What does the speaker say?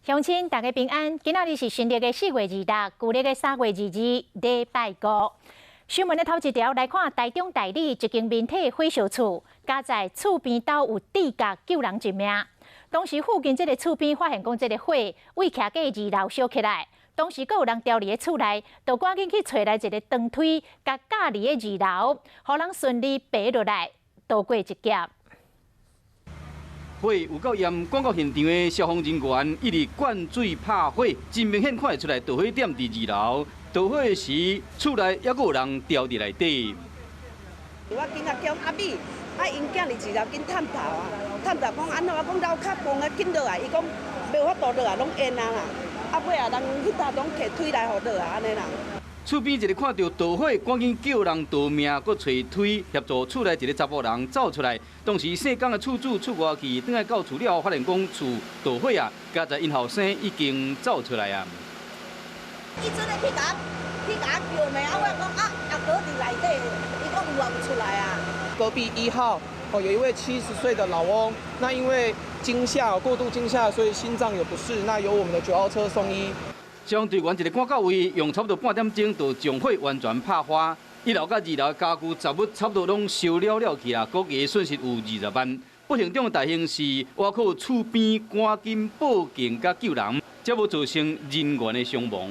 乡亲，大家平安。今仔日是新历的4月26，旧历的3月22，礼拜5。新闻的头一条来看，台中大理一间面体火烧厝，家在厝边斗有地角救人一命。当时附近这个厝边发现讲，这个火为徛过2楼烧起来，当时阁有人掉伫个厝内，就赶紧去找来一个长推，甲架伫个2楼，互人顺利爬落来，逃过一劫。 火有够严，赶到现场的消防人员一直灌水拍火，真明显看得出来导火点伫2楼。导火时，厝内还阁有人掉伫内底。我囡仔叫阿美，因囝伫2楼紧探头啊，探头讲安怎？我讲楼较崩啊，紧落来，伊讲无法度落啊，拢淹啊啦。尾啊，人迄搭拢摕推来互落啊，安尼啦。 厝边一个看到导火，赶紧叫人逃命，搁找推协助厝内一个查甫人走出来。当时姓江的厝主出外去，转来到厝了，发现讲厝导火啊，加在因后生已经走出来啊。伊真的去甲叫命，我讲阿哥伫内底，伊讲有出来啊。隔壁1号有一位70岁的老翁，那因为过度惊吓，所以心脏有不适，那由我们的9号车送医。 消防队员一个赶到位，用差不多半点钟就将火完全拍花。1楼甲2楼家具杂物差不多拢烧了去啊，估计损失有20万。不幸中的大幸是，外口厝边赶紧报警甲救人，才无造成人员的伤亡。